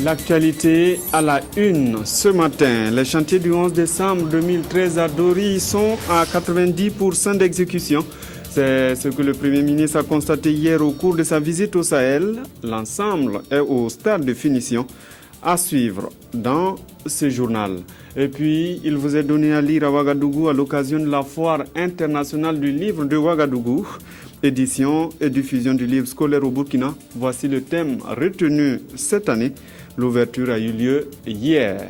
L'actualité à la une ce matin. Les chantiers du 11 décembre 2013 à Dori sont à 90% d'exécution. C'est ce que le Premier ministre a constaté hier au cours de sa visite au Sahel. L'ensemble est au stade de finition. À suivre dans ce journal. Et puis, il vous est donné à lire à Ouagadougou à l'occasion de la Foire internationale du livre de Ouagadougou. Édition et diffusion du livre scolaire au Burkina. Voici le thème retenu cette année. L'ouverture a eu lieu hier.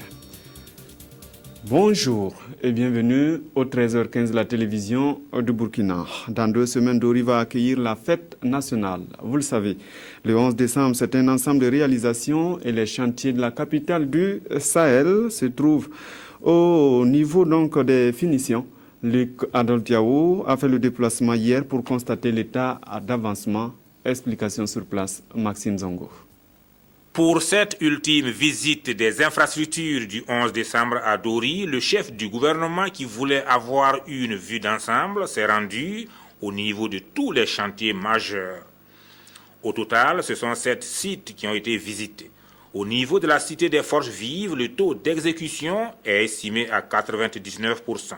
Bonjour et bienvenue au 13h15 de la télévision du Burkina. Dans 2 semaines, Dori va accueillir la fête nationale. Vous le savez, le 11 décembre, c'est un ensemble de réalisations et les chantiers de la capitale du Sahel se trouvent au niveau donc des finitions. Luc Adoltiao a fait le déplacement hier pour constater l'état d'avancement. Explication sur place, Maxime Zongo. Pour cette ultime visite des infrastructures du 11 décembre à Dori, le chef du gouvernement qui voulait avoir une vue d'ensemble s'est rendu au niveau de tous les chantiers majeurs. Au total, ce sont 7 sites qui ont été visités. Au niveau de la cité des forces vives, le taux d'exécution est estimé à 99%.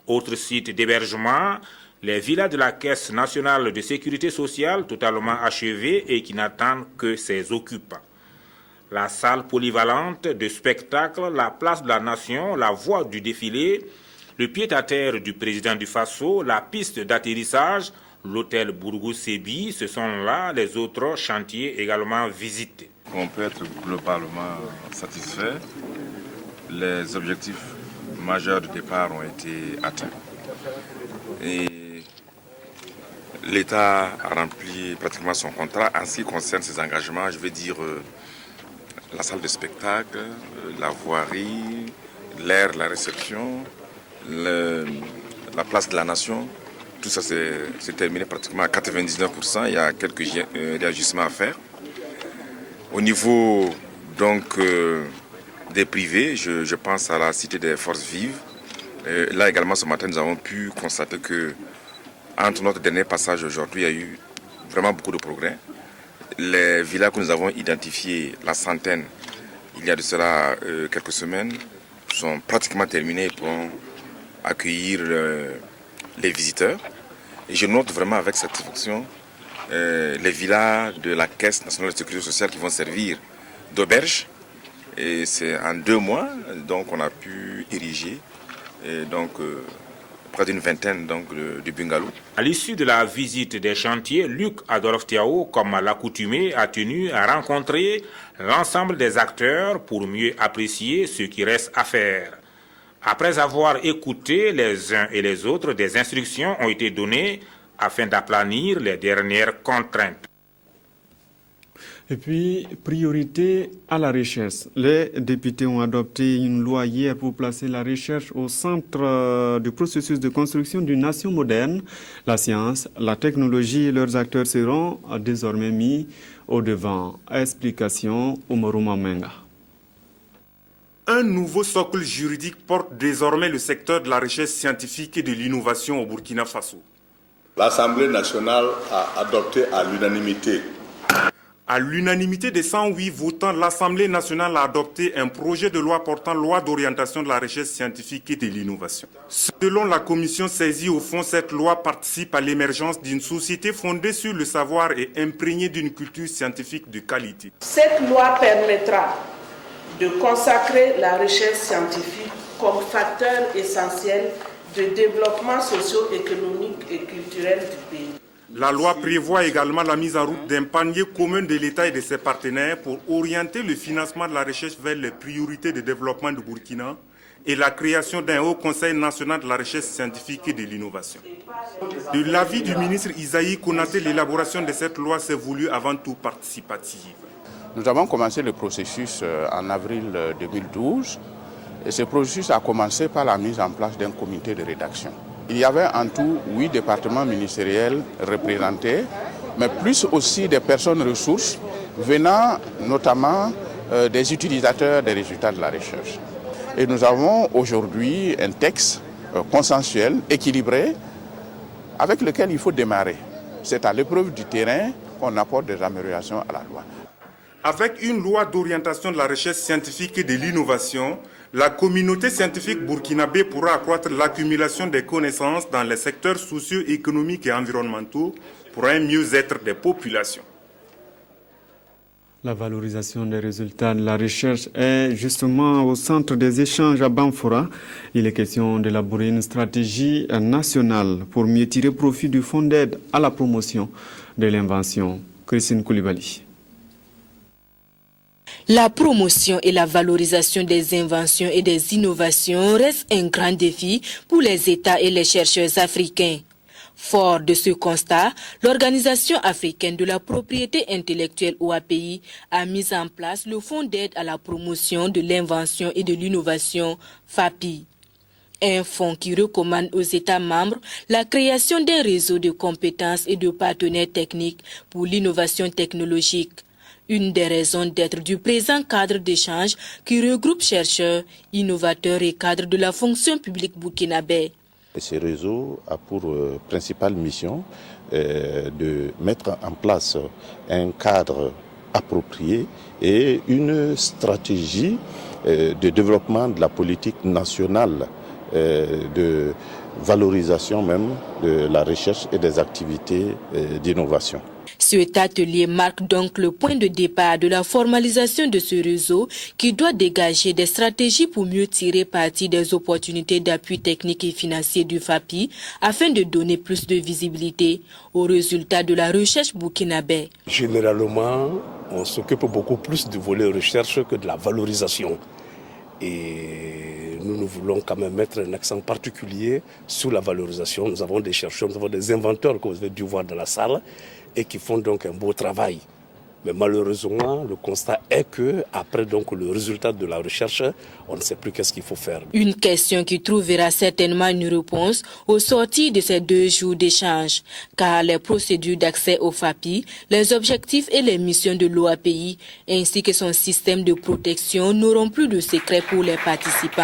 Autre site d'hébergement, les villas de la Caisse nationale de sécurité sociale totalement achevées et qui n'attendent que ses occupants. La salle polyvalente de spectacle, la place de la nation, la voie du défilé, le pied-à-terre du président du Faso, la piste d'atterrissage, l'hôtel Bourgou-Sébi, ce sont là les autres chantiers également visités. On peut être globalement satisfait. Les objectifs majeurs de départ ont été atteints. Et l'État a rempli pratiquement son contrat en ce qui concerne ses engagements, je vais dire la salle de spectacle, la voirie, l'air, la réception, la place de la nation. Tout ça c'est terminé pratiquement à 99%. Il y a quelques réajustements à faire. Au niveau donc des privés, je pense à la cité des forces vives. Là également ce matin nous avons pu constater que entre notre dernier passage aujourd'hui, il y a eu vraiment beaucoup de progrès. Les villas que nous avons identifiées, la centaine, il y a de cela quelques semaines, sont pratiquement terminées pour accueillir les visiteurs. Et je note vraiment avec satisfaction les villas de la Caisse nationale de sécurité sociale qui vont servir d'auberge. Et c'est en 2 mois donc on a pu ériger près d'une vingtaine de bungalows. À l'issue de la visite des chantiers, Luc Adoltiao, comme à l'accoutumée, a tenu à rencontrer l'ensemble des acteurs pour mieux apprécier ce qui reste à faire. Après avoir écouté les uns et les autres, des instructions ont été données afin d'aplanir les dernières contraintes. Et puis, priorité à la recherche. Les députés ont adopté une loi hier pour placer la recherche au centre du processus de construction d'une nation moderne. La science, la technologie et leurs acteurs seront désormais mis au devant. Explication, Omarou Mamenga. Un nouveau socle juridique porte désormais le secteur de la recherche scientifique et de l'innovation au Burkina Faso. L'Assemblée nationale a adopté à l'unanimité. À l'unanimité des 108 votants, l'Assemblée nationale a adopté un projet de loi portant loi d'orientation de la recherche scientifique et de l'innovation. Selon la commission saisie au fond, cette loi participe à l'émergence d'une société fondée sur le savoir et imprégnée d'une culture scientifique de qualité. Cette loi permettra de consacrer la recherche scientifique comme facteur essentiel de développement socio-économique et culturel du pays. La loi prévoit également la mise en route d'un panier commun de l'État et de ses partenaires pour orienter le financement de la recherche vers les priorités de développement du Burkina et la création d'un haut conseil national de la recherche scientifique et de l'innovation. De l'avis du ministre Isaïe Konaté, l'élaboration de cette loi s'est voulue avant tout participative. Nous avons commencé le processus en avril 2012 et ce processus a commencé par la mise en place d'un comité de rédaction. Il y avait en tout 8 départements ministériels représentés, mais plus aussi des personnes ressources venant notamment des utilisateurs des résultats de la recherche. Et nous avons aujourd'hui un texte consensuel, équilibré, avec lequel il faut démarrer. C'est à l'épreuve du terrain qu'on apporte des améliorations à la loi. Avec une loi d'orientation de la recherche scientifique et de l'innovation, la communauté scientifique burkinabé pourra accroître l'accumulation des connaissances dans les secteurs socio-économiques et environnementaux pour un mieux-être des populations. La valorisation des résultats de la recherche est justement au centre des échanges à Banfora. Il est question d'élaborer une stratégie nationale pour mieux tirer profit du fonds d'aide à la promotion de l'invention. Christine Koulibaly. La promotion et la valorisation des inventions et des innovations restent un grand défi pour les États et les chercheurs africains. Fort de ce constat, l'Organisation africaine de la propriété intellectuelle OAPI a mis en place le Fonds d'aide à la promotion de l'invention et de l'innovation FAPI. Un fonds qui recommande aux États membres la création d'un réseau de compétences et de partenaires techniques pour l'innovation technologique. Une des raisons d'être du présent cadre d'échange qui regroupe chercheurs, innovateurs et cadres de la fonction publique burkinabé. Ce réseau a pour principale mission de mettre en place un cadre approprié et une stratégie de développement de la politique nationale de valorisation même de la recherche et des activités d'innovation. Cet atelier marque donc le point de départ de la formalisation de ce réseau qui doit dégager des stratégies pour mieux tirer parti des opportunités d'appui technique et financier du FAPI afin de donner plus de visibilité aux résultats de la recherche burkinabé. Généralement, on s'occupe beaucoup plus du volet recherche que de la valorisation. Et nous voulons quand même mettre un accent particulier sur la valorisation. Nous avons des chercheurs, nous avons des inventeurs que vous avez dû voir dans la salle et qui font donc un beau travail. Mais malheureusement, le constat est que après donc le résultat de la recherche, on ne sait plus qu'est-ce qu'il faut faire. Une question qui trouvera certainement une réponse au sortir de ces 2 jours d'échange, car les procédures d'accès au FAPI, les objectifs et les missions de l'OAPI, ainsi que son système de protection n'auront plus de secret pour les participants.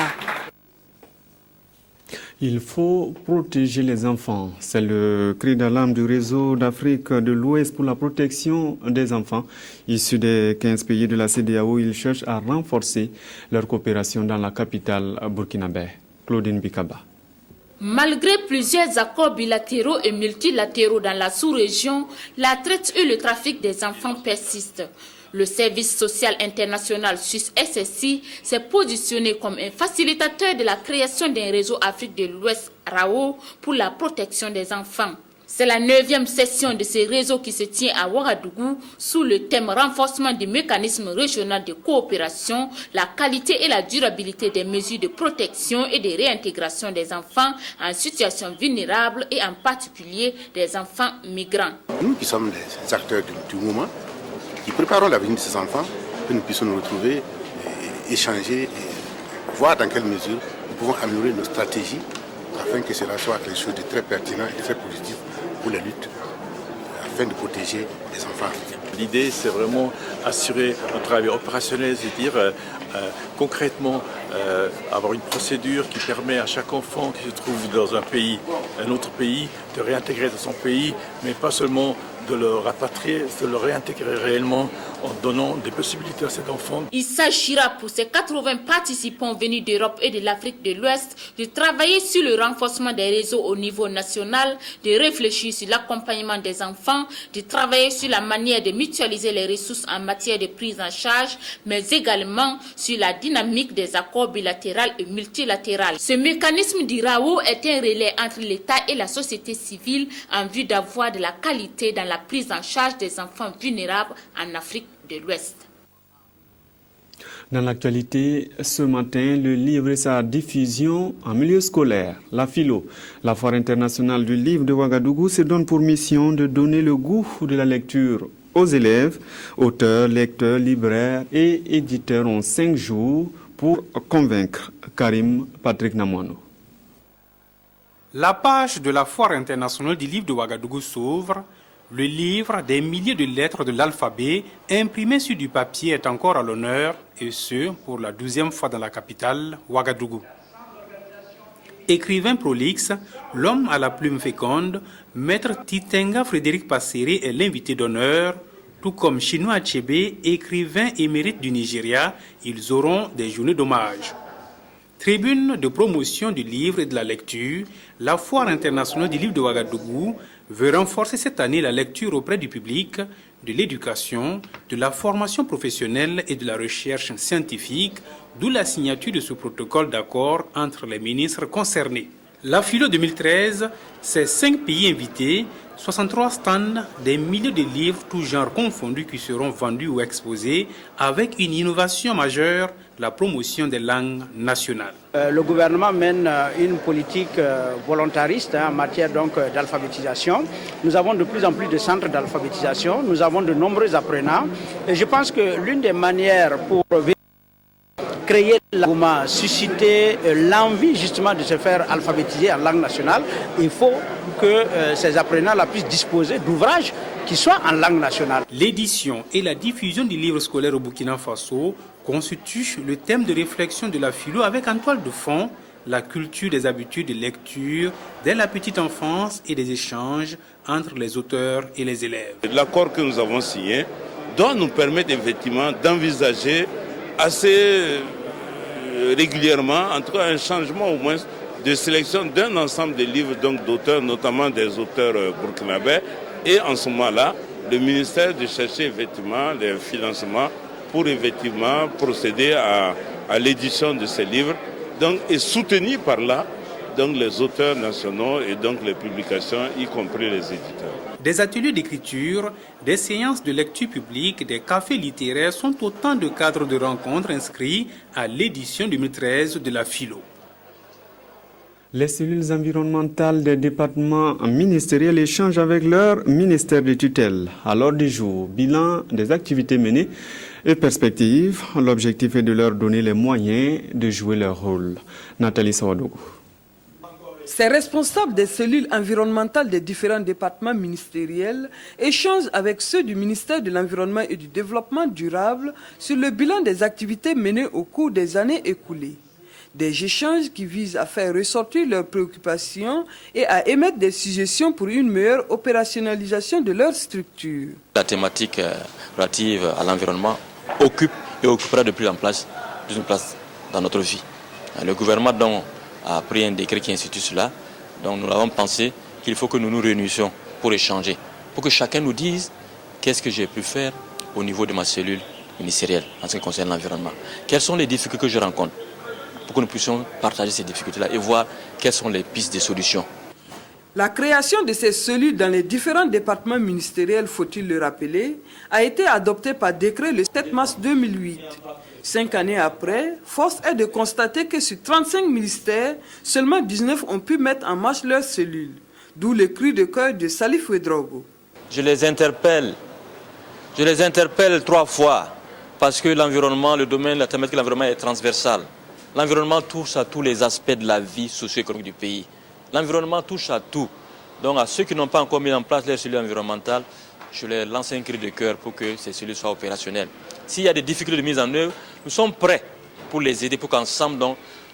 Il faut protéger les enfants. C'est le cri d'alarme du réseau d'Afrique de l'Ouest pour la protection des enfants. Issus des 15 pays de la CEDEAO, ils cherchent à renforcer leur coopération dans la capitale burkinabé. Claudine Bikaba. Malgré plusieurs accords bilatéraux et multilatéraux dans la sous-région, la traite et le trafic des enfants persistent. Le Service social international suisse SSI s'est positionné comme un facilitateur de la création d'un réseau Afrique de l'Ouest RAO pour la protection des enfants. C'est la 9e session de ce réseau qui se tient à Ouagadougou sous le thème renforcement du mécanisme régional de coopération, la qualité et la durabilité des mesures de protection et de réintégration des enfants en situation vulnérable et en particulier des enfants migrants. Nous qui sommes les acteurs du mouvement, qui préparons l'avenir de ces enfants, que nous puissions nous retrouver, échanger, et voir dans quelle mesure nous pouvons améliorer nos stratégies afin que cela soit quelque chose de très pertinent et très positif pour la lutte, afin de protéger les enfants africains. L'idée, c'est vraiment assurer un travail opérationnel, c'est-à-dire concrètement avoir une procédure qui permet à chaque enfant qui se trouve dans un autre pays, de réintégrer dans son pays, mais pas seulement de le rapatrier, de le réintégrer réellement en donnant des possibilités à cet enfant. Il s'agira pour ces 80 participants venus d'Europe et de l'Afrique de l'Ouest de travailler sur le renforcement des réseaux au niveau national, de réfléchir sur l'accompagnement des enfants, de travailler sur la manière de mutualiser les ressources en matière de prise en charge, mais également sur la dynamique des accords bilatéraux et multilatéraux. Ce mécanisme d'IRAO est un relais entre l'État et la société civile en vue d'avoir de la qualité dans la prise en charge des enfants vulnérables en Afrique de l'Ouest. Dans l'actualité, ce matin, le livre et sa diffusion en milieu scolaire. La Philo, la Foire internationale du livre de Ouagadougou, se donne pour mission de donner le goût de la lecture aux élèves. Auteurs, lecteurs, libraires et éditeurs ont 5 jours pour convaincre. Karim Patrick Namouano. La page de la Foire internationale du livre de Ouagadougou s'ouvre. Le livre des milliers de lettres de l'alphabet imprimé sur du papier est encore à l'honneur, et ce, pour la 12e fois dans la capitale, Ouagadougou. Écrivain prolixe, l'homme à la plume féconde, Maître Titenga Frédéric Passéré est l'invité d'honneur. Tout comme Chinua Achebe, écrivain émérite du Nigeria, ils auront des journées d'hommage. Tribune de promotion du livre et de la lecture, la Foire internationale du livre de Ouagadougou veut renforcer cette année la lecture auprès du public, de l'éducation, de la formation professionnelle et de la recherche scientifique, d'où la signature de ce protocole d'accord entre les ministres concernés. La Philo 2013, c'est 5 pays invités, 63 stands, des milliers de livres, tous genres confondus qui seront vendus ou exposés, avec une innovation majeure, la promotion des langues nationales. Le gouvernement mène une politique volontariste en matière d'alphabétisation. Nous avons de plus en plus de centres d'alphabétisation, nous avons de nombreux apprenants et je pense que l'une des manières pour créer l'engouement, susciter l'envie justement de se faire alphabétiser en langue nationale, il faut que ces apprenants-là puissent disposer d'ouvrages qui soient en langue nationale. L'édition et la diffusion du livre scolaire au Burkina Faso constituent le thème de réflexion de la philo avec en toile de fond la culture des habitudes de lecture dès la petite enfance et des échanges entre les auteurs et les élèves. L'accord que nous avons signé doit nous permettre effectivement d'envisager assez régulièrement, en tout cas un changement au moins de sélection d'un ensemble de livres d'auteurs, notamment des auteurs burkinabés. Et en ce moment-là, le ministère de chercher effectivement les financements pour effectivement procéder à l'édition de ces livres et soutenir par là les auteurs nationaux et les publications, y compris les éditeurs. Des ateliers d'écriture, des séances de lecture publique, des cafés littéraires sont autant de cadres de rencontres inscrits à l'édition 2013 de la Philo. Les cellules environnementales des départements ministériels échangent avec leur ministère de tutelle. À l'ordre du jour, bilan des activités menées et perspectives. L'objectif est de leur donner les moyens de jouer leur rôle. Nathalie Sawadougou. Ces responsables des cellules environnementales des différents départements ministériels échangent avec ceux du ministère de l'Environnement et du Développement durable sur le bilan des activités menées au cours des années écoulées. Des échanges qui visent à faire ressortir leurs préoccupations et à émettre des suggestions pour une meilleure opérationnalisation de leur structure. La thématique relative à l'environnement occupe et occupera de plus en plus une place dans notre vie. Le gouvernement a pris un décret qui institue cela, donc nous avons pensé qu'il faut que nous nous réunissions pour échanger, pour que chacun nous dise qu'est-ce que j'ai pu faire au niveau de ma cellule ministérielle en ce qui concerne l'environnement. Quelles sont les difficultés que je rencontre pour que nous puissions partager ces difficultés-là et voir quelles sont les pistes de solutions. La création de ces cellules dans les différents départements ministériels, faut-il le rappeler, a été adoptée par décret le 7 mars 2008. 5 années après, force est de constater que sur 35 ministères, seulement 19 ont pu mettre en marche leurs cellules. D'où le cri de cœur de Salif Ouedraogo. Je les interpelle 3 fois parce que l'environnement, le domaine, la thématique de l'environnement est transversale. L'environnement touche à tous les aspects de la vie socio-économique du pays. L'environnement touche à tout. Donc à ceux qui n'ont pas encore mis en place les cellules environnementales, je leur lance un cri de cœur pour que ces cellules soient opérationnelles. S'il y a des difficultés de mise en œuvre, nous sommes prêts pour les aider, pour qu'ensemble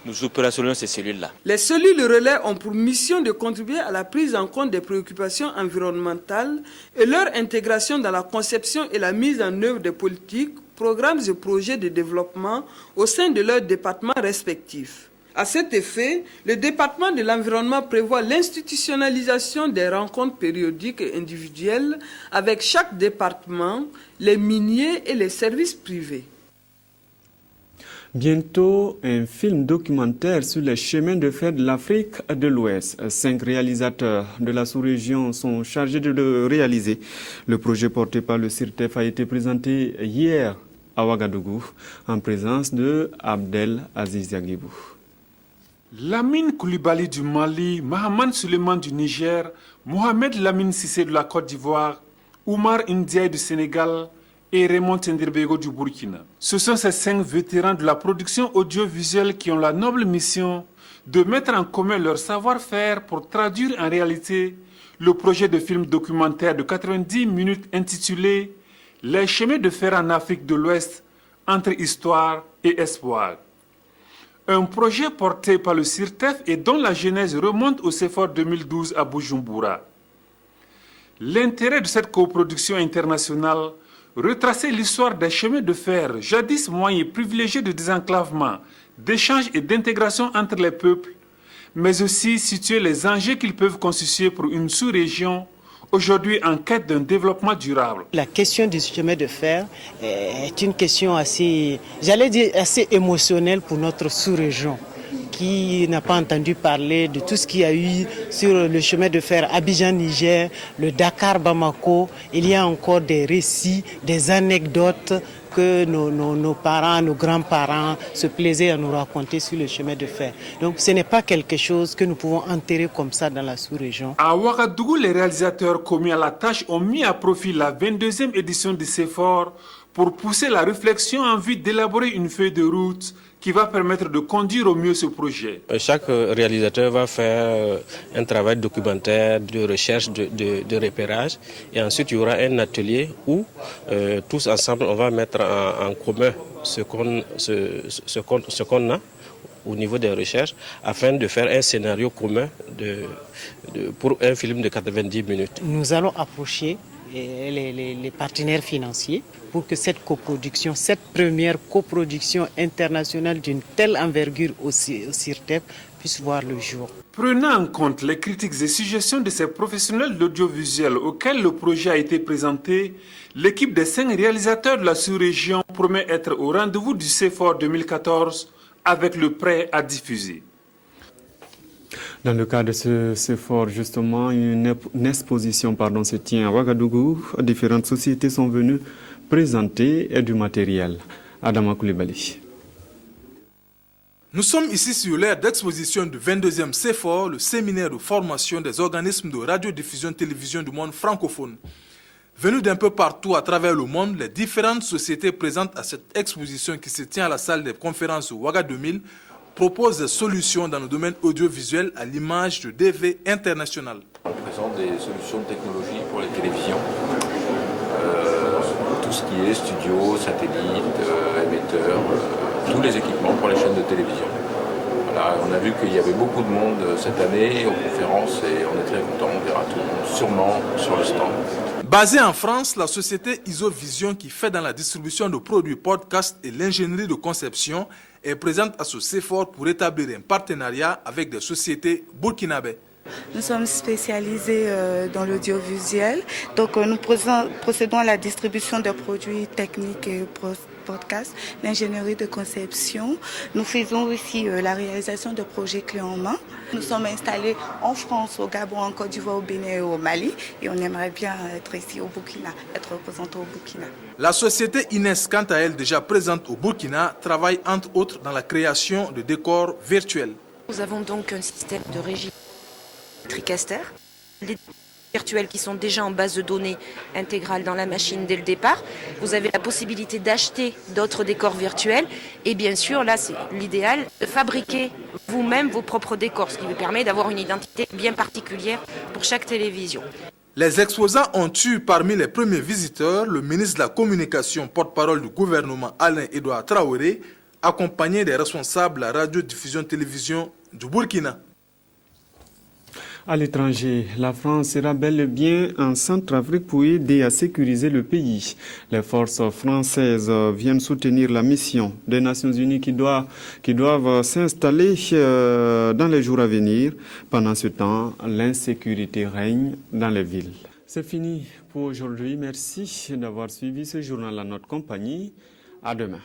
nous opérationnalisons ces cellules-là. Les cellules relais ont pour mission de contribuer à la prise en compte des préoccupations environnementales et leur intégration dans la conception et la mise en œuvre des politiques, programmes et projets de développement au sein de leurs départements respectifs. À cet effet, le département de l'environnement prévoit l'institutionnalisation des rencontres périodiques et individuelles avec chaque département, les miniers et les services privés. Bientôt, un film documentaire sur les chemins de fer de l'Afrique de l'Ouest. 5 réalisateurs de la sous-région sont chargés de le réaliser. Le projet porté par le CIRTEF a été présenté hier à Ouagadougou en présence de Abdel Aziz Yaglibou. Lamine Koulibaly du Mali, Mahaman Suleiman du Niger, Mohamed Lamine Sissé de la Côte d'Ivoire, Oumar Ndiaye du Sénégal et Raymond Tendirbego du Burkina. Ce sont ces 5 vétérans de la production audiovisuelle qui ont la noble mission de mettre en commun leur savoir-faire pour traduire en réalité le projet de film documentaire de 90 minutes intitulé « Les chemins de fer en Afrique de l'Ouest entre histoire et espoir ». Un projet porté par le CIRTEF et dont la genèse remonte au CEFOR 2012 à Bujumbura. L'intérêt de cette coproduction internationale retracer l'histoire des chemins de fer, jadis moyen privilégié de désenclavement, d'échange et d'intégration entre les peuples, mais aussi situer les enjeux qu'ils peuvent constituer pour une sous-région aujourd'hui en quête d'un développement durable. La question du chemin de fer est une question assez, assez émotionnelle pour notre sous-région. Qui n'a pas entendu parler de tout ce qu'il y a eu sur le chemin de fer Abidjan-Niger, le Dakar-Bamako. Il y a encore des récits, des anecdotes que nos parents, nos grands-parents se plaisaient à nous raconter sur le chemin de fer. Donc ce n'est pas quelque chose que nous pouvons enterrer comme ça dans la sous-région. À Ouagadougou, les réalisateurs commis à la tâche ont mis à profit la 22e édition de CEFOR pour pousser la réflexion en vue d'élaborer une feuille de route qui va permettre de conduire au mieux ce projet. Chaque réalisateur va faire un travail documentaire, de recherche, de repérage. Et ensuite, il y aura un atelier où tous ensemble, on va mettre en commun ce qu'on a au niveau des recherches afin de faire un scénario commun pour un film de 90 minutes. Nous allons approcher les partenaires financiers pour que cette coproduction, cette première coproduction internationale d'une telle envergure au CIRTEP puisse voir le jour. Prenant en compte les critiques et suggestions de ces professionnels de l'audiovisuel auxquels le projet a été présenté, l'équipe des 5 réalisateurs de la sous-région promet être au rendez-vous du CEFOR 2014 avec le prêt à diffuser. Dans le cadre de ce CEFOR, justement, une exposition se tient à Ouagadougou. Différentes sociétés sont venues présenter du matériel. Adama Koulibaly. Nous sommes ici sur l'aire d'exposition du 22e CEFOR, le séminaire de formation des organismes de radiodiffusion-télévision du monde francophone. Venus d'un peu partout à travers le monde, les différentes sociétés présentes à cette exposition qui se tient à la salle des conférences Ouaga 2000 propose des solutions dans le domaine audiovisuel à l'image de DV International. On présente des solutions de technologie pour les télévisions, tout ce qui est studio, satellite, émetteur, tous les équipements pour les chaînes de télévision. Voilà, on a vu qu'il y avait beaucoup de monde cette année aux conférences et on est très content, on verra tout le monde sûrement sur le stand. Basée en France, la société Isovision, qui fait dans la distribution de produits podcast et l'ingénierie de conception, est présente à ce CEFOR pour établir un partenariat avec des sociétés burkinabées. Nous sommes spécialisés dans l'audiovisuel, donc nous procédons à la distribution de produits techniques et podcasts, l'ingénierie de conception. Nous faisons aussi la réalisation de projets clés en main. Nous sommes installés en France, au Gabon, en Côte d'Ivoire, au Bénin et au Mali, et on aimerait bien être ici au Burkina, être représenté au Burkina. La société Inès, quant à elle déjà présente au Burkina, travaille entre autres dans la création de décors virtuels. Nous avons donc un système de régie TriCaster, les virtuels qui sont déjà en base de données intégrale dans la machine dès le départ. Vous avez la possibilité d'acheter d'autres décors virtuels et bien sûr, là c'est l'idéal, de fabriquer vous-même vos propres décors, ce qui vous permet d'avoir une identité bien particulière pour chaque télévision. Les exposants ont eu parmi les premiers visiteurs le ministre de la Communication, porte-parole du gouvernement Alain-Edouard Traoré, accompagné des responsables de la radiodiffusion-télévision du Burkina. À l'étranger, la France sera bel et bien en Centrafrique pour aider à sécuriser le pays. Les forces françaises viennent soutenir la mission des Nations Unies qui doivent s'installer dans les jours à venir. Pendant ce temps, l'insécurité règne dans les villes. C'est fini pour aujourd'hui. Merci d'avoir suivi ce journal à notre compagnie. À demain.